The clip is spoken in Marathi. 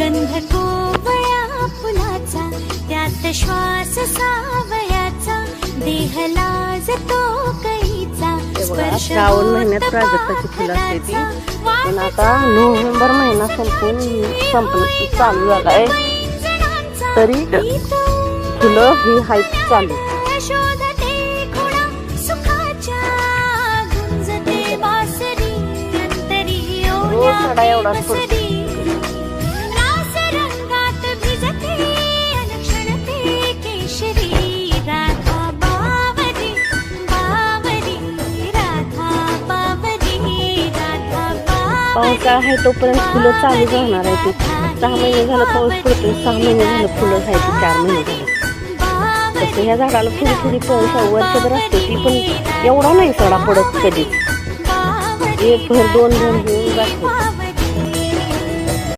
गंध कोवळ्या फुलाचा, त्यात श्वास सावयाचा, देह लाजतो कैचा, स्पर्श श्रावण महिन्यात प्राजक्ताची फुलं असते ती, पण आता नोव्हेंबर महिना संपलं चालू झाला आहे तरी फुलं ही हाईट चालू. रोज सडा एवढाच पडतो. पावसाळा आहे तोपर्यंत फुलं चालू राहणार आहे. ते 6 महिने झालं पाऊस पडतोय, 6 महिने झालं फुलं आहे, 4 महिने झाले. तसं ह्या झाडाला थोडी थोडी पाऊस वर्षभर असते ती, पण एवढा नाही सडा पडत कधीच. 1 भर 2 भर घेऊन जाते.